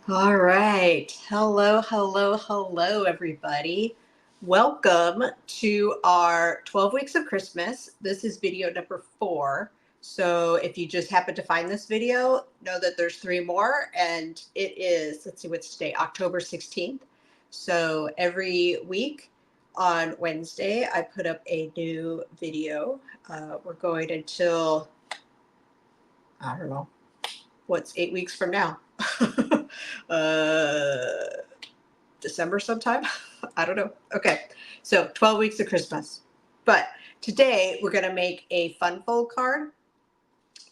All right. Hello, hello, hello, everybody. Welcome to our 12 weeks of Christmas. This is video number 4. So if you just happen to find this video, know that there's 3 more, and it is, let's see what's today, October 16th. So every week on Wednesday, I put up a new video. We're going until, I don't know, what's 8 weeks from now? uh, December sometime. I don't know. Okay. So 12 weeks of Christmas. But today we're going to make a fun fold card.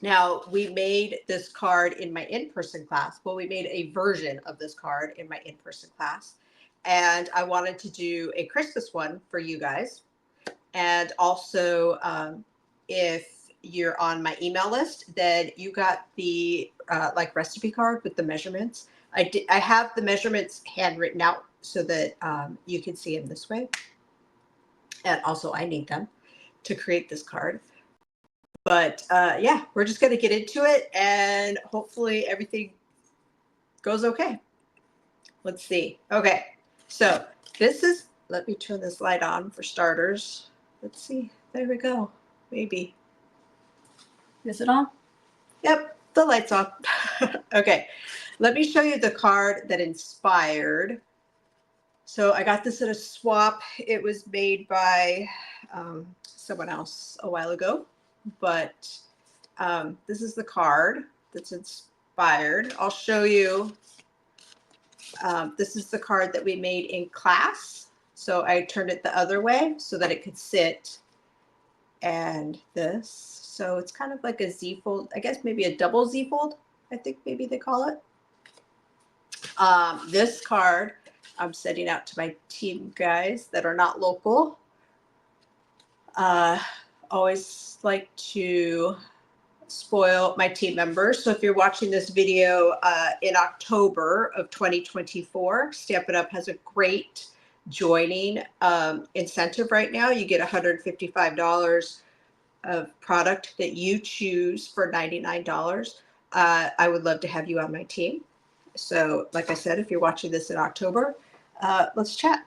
Now, we made this card in my in-person class. Well, we made a version of this card in my in-person class. And I wanted to do a Christmas one for you guys. And also, if you're on my email list, then you got the like recipe card with the measurements. I have the measurements handwritten out so that you can see them this way. And also I need them to create this card. But yeah, we're just going to get into it and hopefully everything goes okay. Let's see. Okay, so this is, let me turn this light on for starters. Let's see. There we go. Maybe. Is it on? Yep, the light's on. Okay, let me show you the card that inspired. So I got this at a swap. It was made by someone else a while ago, but this is the card that's inspired. I'll show you. This is the card that we made in class. So I turned it the other way so that it could sit, and this. So it's kind of like a Z fold, I guess maybe a double Z fold, I think maybe they call it. This card I'm sending out to my team guys that are not local. Always like to spoil my team members. So if you're watching this video in October of 2024, Stamp It Up has a great joining incentive right now. You get $155 of product that you choose for $99. I would love to have you on my team. So like I said, if you're watching this in October, let's chat.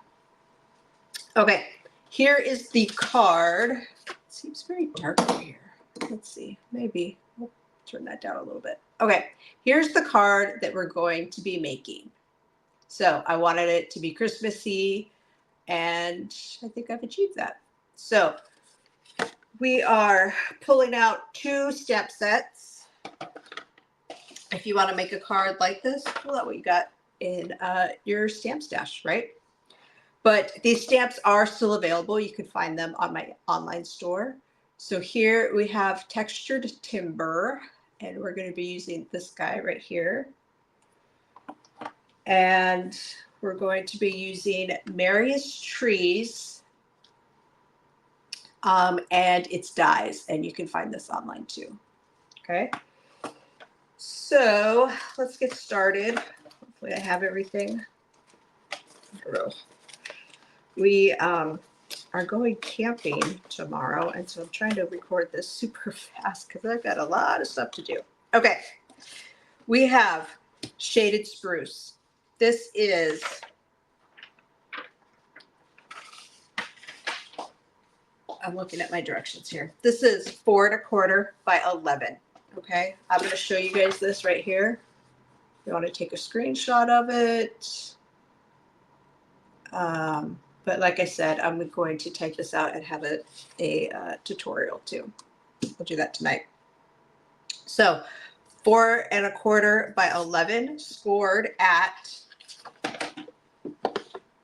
Okay, here is the card. It seems very dark in here. Let's see, maybe we'll turn that down a little bit. Okay, here's the card that we're going to be making. So I wanted it to be Christmassy, and I think I've achieved that. So we are pulling out 2 stamp sets. If you want to make a card like this, pull out what you got in your stamp stash, right? But these stamps are still available. You can find them on my online store. So here we have textured timber, and we're going to be using this guy right here. And we're going to be using Marius Trees and its dies, and you can find this online too. Okay. So let's get started. Hopefully I have everything. We are going camping tomorrow, and so I'm trying to record this super fast because I've got a lot of stuff to do. Okay, we have shaded spruce. This is I'm looking at my directions here. This is 4 1/4 by 11. Okay, I'm going to show you guys this right here. You want to take a screenshot of it. But like I said, I'm going to type this out and have a tutorial too. We'll do that tonight. So 4 1/4 by 11, scored at,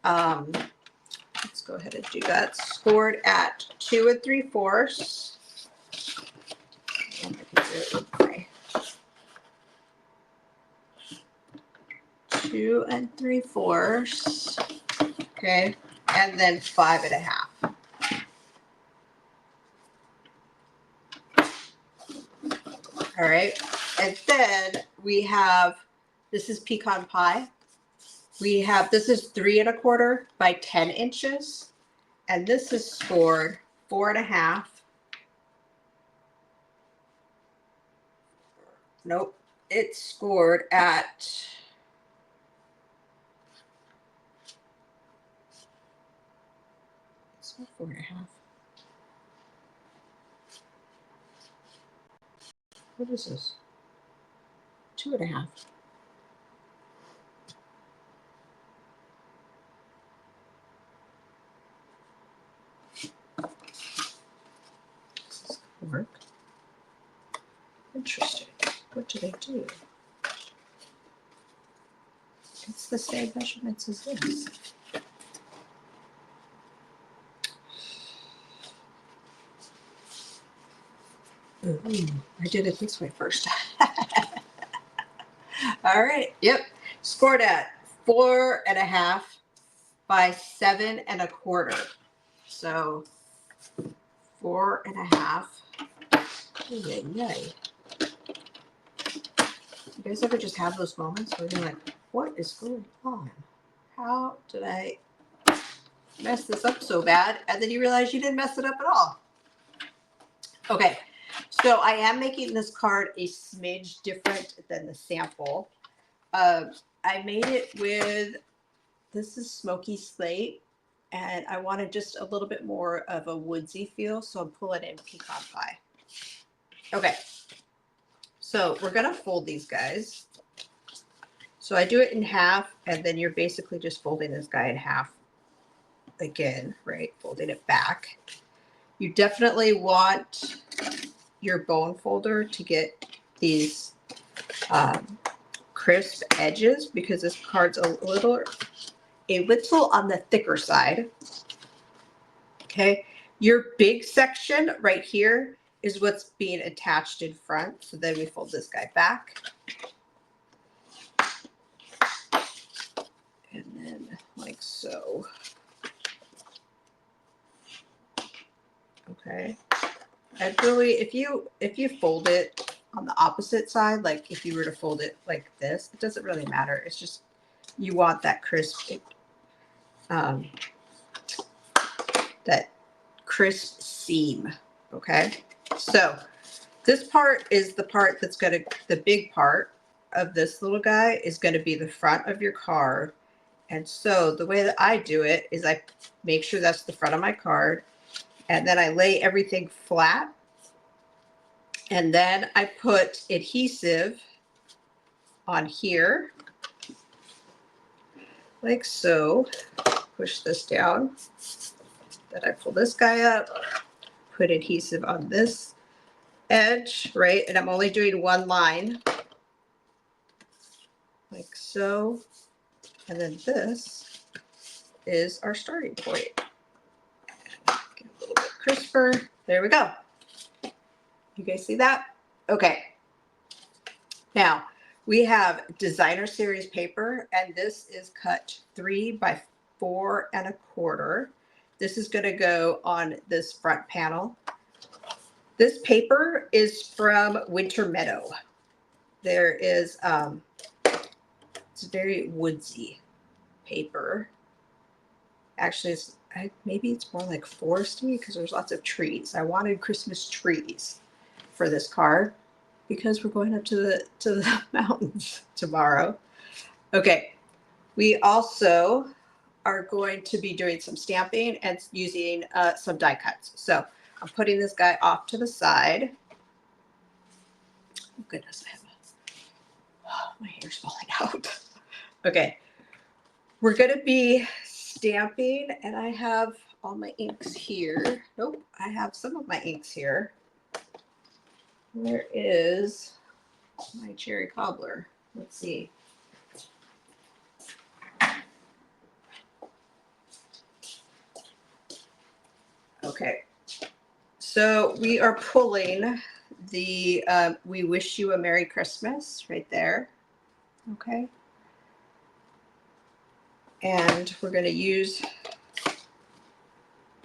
let's go ahead and do that. Scored at 2 3/4. 2 3/4. Okay, and then 5 1/2. All right, and then we have, this is pecan pie. We have, this is 3 1/4 by 10 inches, and this is scored 4 1/2. Nope, it's scored at 4.5. What is this? 2.5. This is gonna work. Interesting. What do they do? It's the same measurements as this. Ooh, I did it this way first. All right. Yep. Scored at 4.5 by 7.25. So 4.5. Yay, yay. You guys ever just have those moments where you're like, what is going on? How did I mess this up so bad? And then you realize you didn't mess it up at all. Okay. So I am making this card a smidge different than the sample. I made it with, this is Smoky Slate, and I wanted just a little bit more of a woodsy feel, so I'm pulling in pecan pie. Okay, so we're gonna fold these guys. So I do it in half, and then you're basically just folding this guy in half again, right? Folding it back. You definitely want your bone folder to get these crisp edges because this card's a little on the thicker side. Okay, your big section right here is what's being attached in front. So then we fold this guy back. And then like so. Okay. And really, if you fold it on the opposite side, like if you were to fold it like this, it doesn't really matter. It's just you want that crisp, that crisp seam. Okay. So this part is the part that's going to, the big part of this little guy is going to be the front of your card. And so the way that I do it is I make sure that's the front of my card. And then I lay everything flat. And then I put adhesive on here, like so. Push this down. Then I pull this guy up, put adhesive on this edge, right? And I'm only doing one line, like so. And then this is our starting point. Get a little bit crisper. There we go. You guys see that? Okay. Now we have designer series paper, and this is cut 3 by 4.25. This is going to go on this front panel. This paper is from Winter Meadow. There is, it's very woodsy paper. Actually, maybe it's more like foresty because there's lots of trees. I wanted Christmas trees for this card because we're going up to the mountains tomorrow. Okay, we also are going to be doing some stamping and using some die cuts. So I'm putting this guy off to the side. Oh goodness, my hair's falling out. Okay, we're going to be stamping, and I have all my inks here. Nope, I have some of my inks here. Where is my cherry cobbler? Let's see. Okay, so we are pulling the We Wish You a Merry Christmas right there. Okay. And we're going to use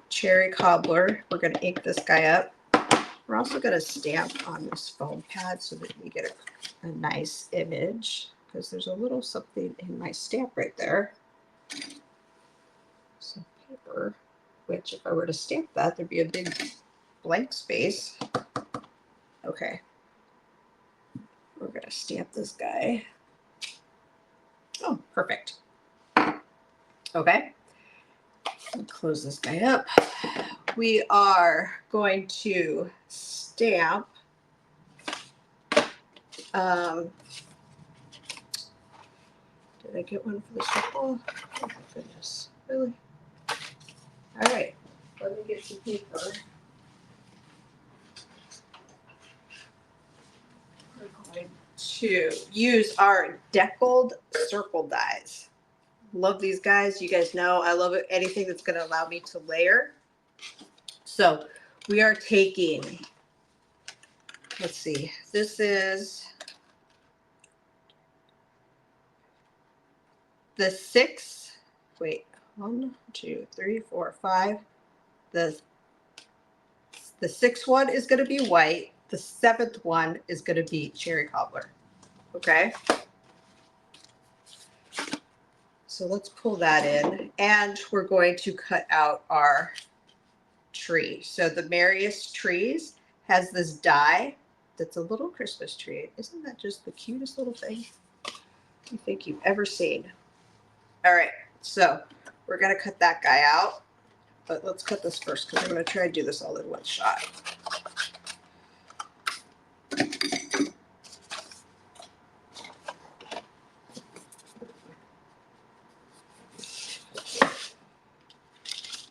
cherry cobbler. We're going to ink this guy up. We're also going to stamp on this foam pad so that we get a nice image, because there's a little something in my stamp right there. Some paper, which if I were to stamp that, there'd be a big blank space. Okay. We're going to stamp this guy. Oh, perfect. Okay. Close this guy up. we are going to stamp did I get one for the circle? Oh my goodness, really? All right, let me get some paper. We're going to use our deckled circle dies. Love these guys. You guys know I love anything that's going to allow me to layer. So we are taking, let's see, this is the 1, 2, 3, 4, 5. The 6th one is going to be white. The 7th one is going to be cherry cobbler. Okay. So let's pull that in, and we're going to cut out our tree. So the Merriest Trees has this die that's a little Christmas tree. Isn't that just the cutest little thing you think you've ever seen? All right, so we're gonna cut that guy out, but let's cut this first because I'm gonna try to do this all in one shot.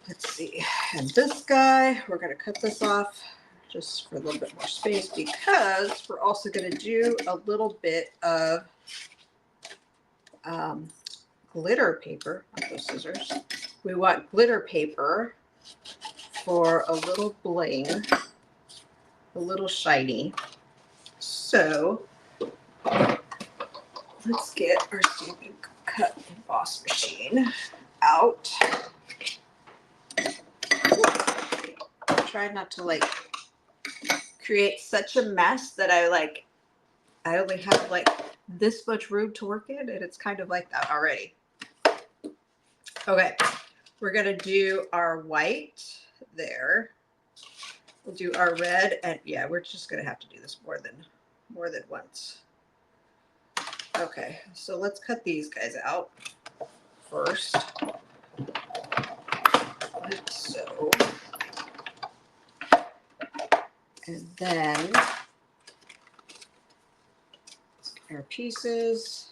Let's see, and this guy, we're gonna cut this off just for a little bit more space because we're also gonna do a little bit of glitter paper, not those scissors. We want glitter paper for a little bling, a little shiny. So let's get our Stampin' Cut Emboss machine out. Try not to like create such a mess that I only have like this much room to work in, and it's kind of like that already. Okay, we're gonna do our white there. We'll do our red, and yeah, we're just gonna have to do this more than once. Okay, so let's cut these guys out first, like so, and then let's get our pieces.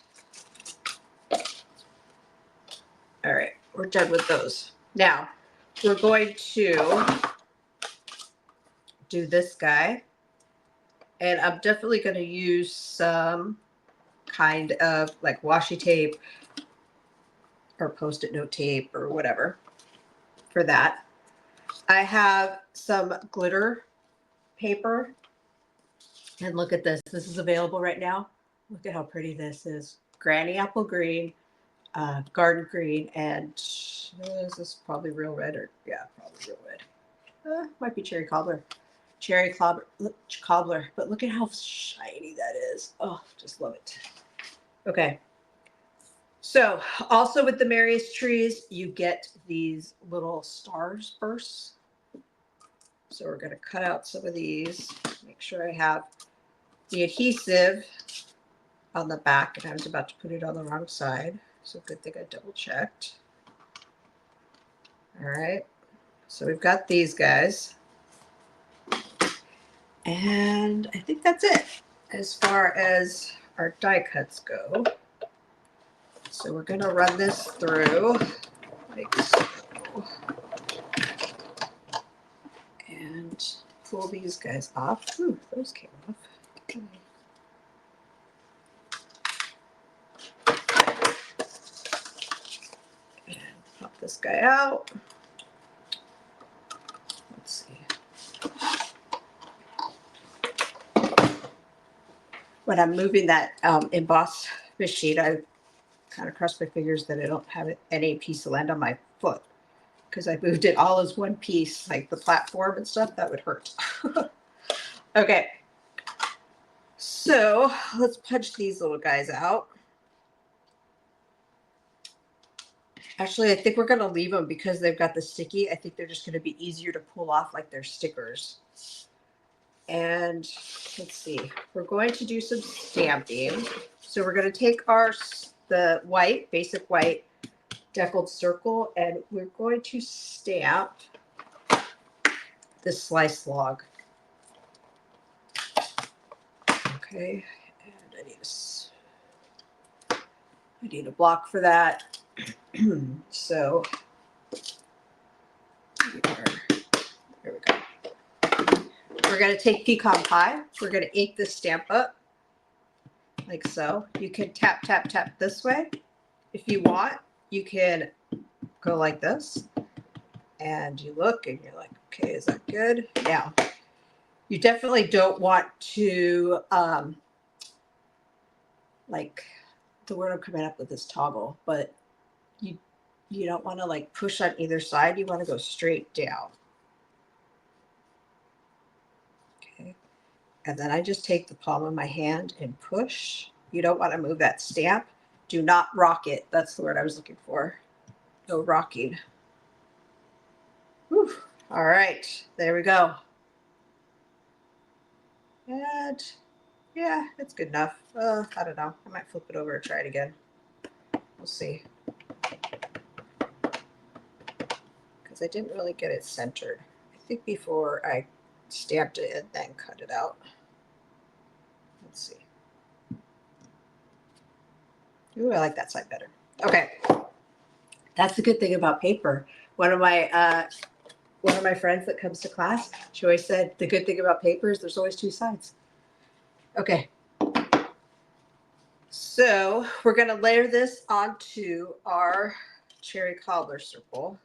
All right, we're done with those. Now we're going to do this guy, and I'm definitely going to use some kind of like washi tape or post-it note tape or whatever for that. I have some glitter paper, and look at this. This is available right now. Look at how pretty this is. Granny apple green, garden green, and is this probably real red? Or yeah, probably real red. Might be cherry cobbler. Cherry cobbler, but look at how shiny that is. Oh, just love it. Okay. So also with the Merriest Trees, you get these little stars bursts. So we're going to cut out some of these, make sure I have the adhesive on the back, and I was about to put it on the wrong side. So good thing I double checked. All right. So we've got these guys. And I think that's it as far as our die cuts go. So we're going to run this through like so. And pull these guys off. Ooh, those came off. Okay. And pop this guy out. Let's see. When I'm moving that emboss machine, I kind of cross my fingers that I don't have any piece to land on my foot, because I moved it all as one piece, like the platform and stuff. That would hurt. Okay, so let's punch these little guys out. Actually, I think we're going to leave them because they've got the sticky. I think they're just going to be easier to pull off like they're stickers. And let's see, we're going to do some stamping. So we're going to take the white, basic white deckled circle, and we're going to stamp this sliced log. Okay, and I need a block for that. So there we go. We're going to take pecan pie. We're going to ink the stamp up like so. You can tap, tap, tap this way. If you want, you can go like this. And you look and you're like, okay, is that good? Now, you definitely don't want to, like, the word I'm coming up with is toggle, but you don't want to like push on either side. You want to go straight down. Okay. And then I just take the palm of my hand and push. You don't want to move that stamp. Do not rock it. That's the word I was looking for. No rocking. Whew. All right, there we go. And yeah, it's good enough. I don't know. I might flip it over and try it again. We'll see. Because I didn't really get it centered. I think before I stamped it and then cut it out. Let's see. Ooh, I like that side better. Okay. That's the good thing about paper. One of my friends that comes to class, she always said the good thing about paper is there's always two sides. Okay. So we're going to layer this onto our cherry cobbler circle.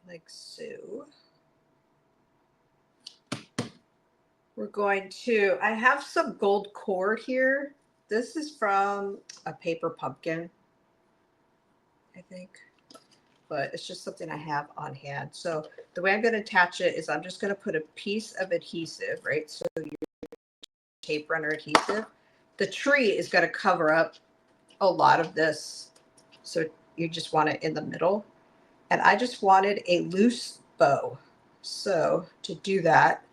Like so. We're going to, I have some gold cord here. This is from a paper pumpkin, I think, but it's just something I have on hand. So the way I'm going to attach it is I'm just going to put a piece of adhesive, right? So your tape runner adhesive. The tree is going to cover up a lot of this. So you just want it in the middle. And I just wanted a loose bow. So to do that,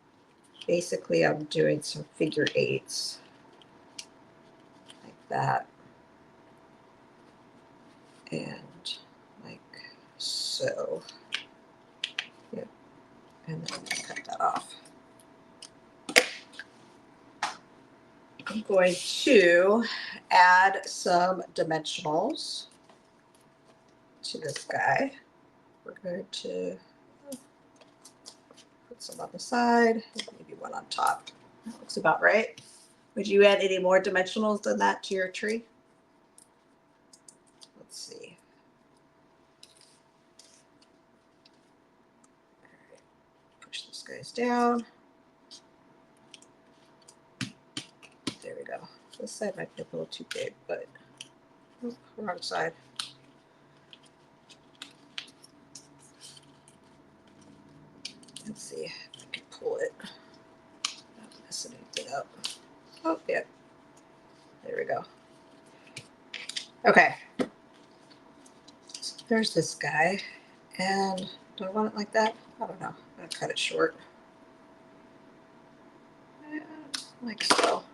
basically I'm doing some figure eights like that. And like so. Yep. And then I cut that off. I'm going to add some dimensionals to this guy. We're going to put some on the side, maybe one on top. That looks about right. Would you add any more dimensionals than that to your tree? Let's see. All right. Push these guys down. There we go. This side might be a little too big, but wrong side. Let's see if I can pull it. Not messing anything up. Oh, yeah. There we go. Okay. So there's this guy. And do I want it like that? I don't know. I'm going to cut it short. And like so.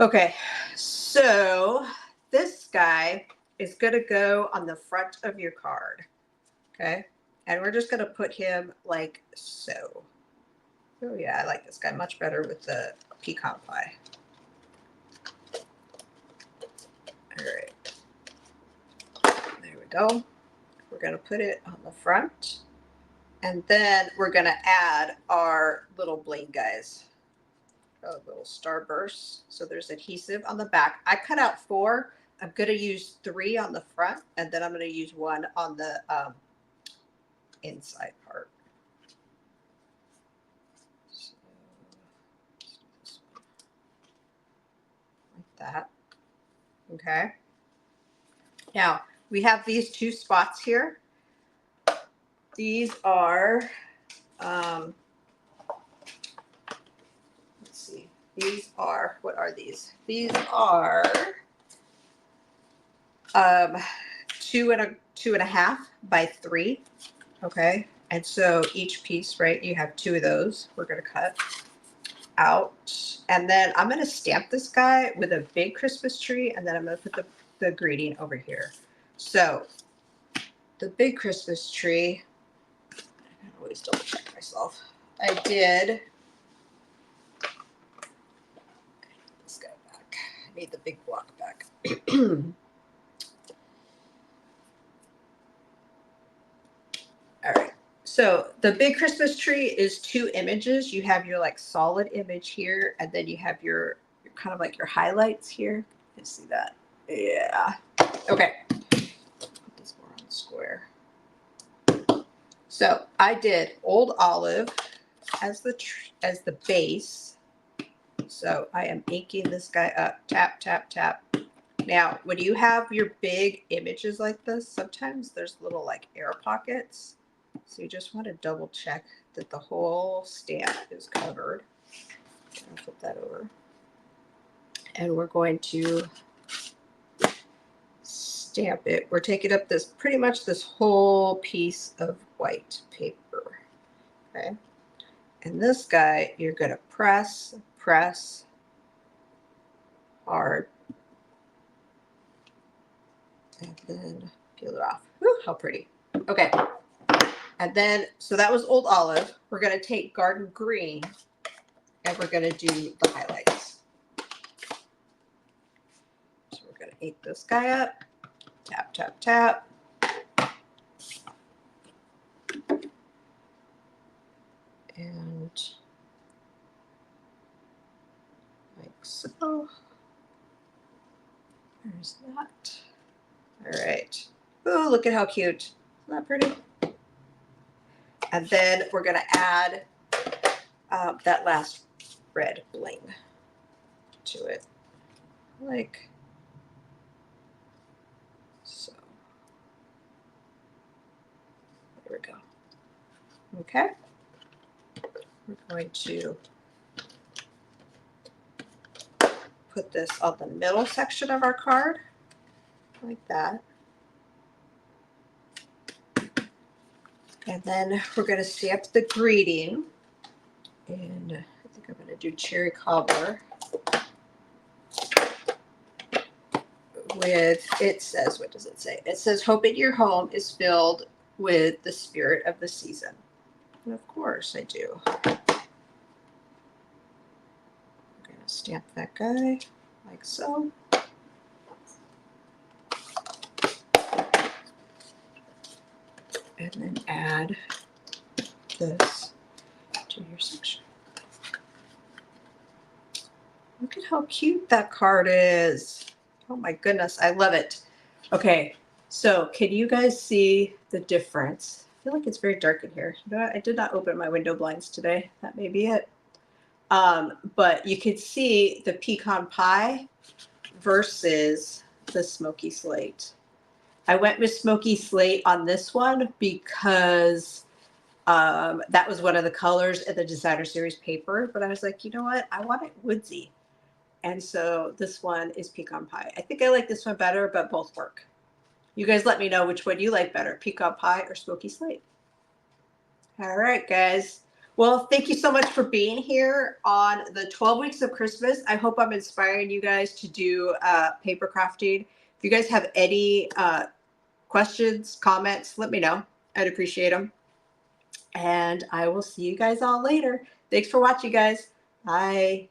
Okay. So this guy is going to go on the front of your card. Okay. And we're just going to put him like so. Oh yeah, I like this guy much better with the pecan pie. All right. There we go. We're going to put it on the front. And then we're going to add our little bling guys. A little starburst. So there's adhesive on the back. I cut out 4. I'm going to use 3 on the front. And then I'm going to use 1 on the inside part. So, like that. Okay. Now we have these 2 spots here. These are, let's see, these are, what are these? These are 2.5 by 3. Okay. And so each piece, right, you have 2 of those. We're going to cut out. And then I'm going to stamp this guy with a big Christmas tree. And then I'm going to put the greeting over here. So the big Christmas tree, I always double check myself. I did this guy back. I need the big block back. All right. So the big Christmas tree is 2 images. You have your like solid image here, and then you have your kind of like your highlights here. You see that? Yeah. Okay. Put this more on square. So I did Old Olive as the base. So I am inking this guy up. Tap, tap, tap. Now, when you have your big images like this, sometimes there's little like air pockets. So you just want to double check that the whole stamp is covered. I'll flip that over. And we're going to stamp it. We're taking up this pretty much this whole piece of white paper. Okay. And this guy, you're going to press hard. And then peel it off. Whew, how pretty. Okay. And then, so that was Old Olive. We're going to take Garden Green and we're going to do the highlights. So we're going to ink this guy up. Tap, tap, tap. And like so. There's that. All right. Oh, look at how cute. Isn't that pretty? And then we're going to add that last red bling to it. Like so. There we go. Okay. We're going to put this on the middle section of our card, like that. And then we're going to stamp the greeting. And I think I'm going to do cherry cobbler. With, it says, what does it say? It says, hope in your home is filled with the spirit of the season. And of course I do. I'm going to stamp that guy like so. And then add this to your section. Look at how cute that card is. Oh my goodness, I love it. Okay, so can you guys see the difference? I feel like it's very dark in here. You know what? I did not open my window blinds today. That may be it. But you could see the pecan pie versus the smoky slate. I went with smoky slate on this one because that was one of the colors in the designer series paper. But I was like, you know what? I want it woodsy. And so this one is pecan pie. I think I like this one better, but both work. You guys let me know which one you like better, pecan pie or smoky slate. All right, guys. Well, thank you so much for being here on the 12 weeks of Christmas. I hope I'm inspiring you guys to do paper crafting. If you guys have any questions, comments, let me know. I'd appreciate them. And I will see you guys all later. Thanks for watching, guys. Bye.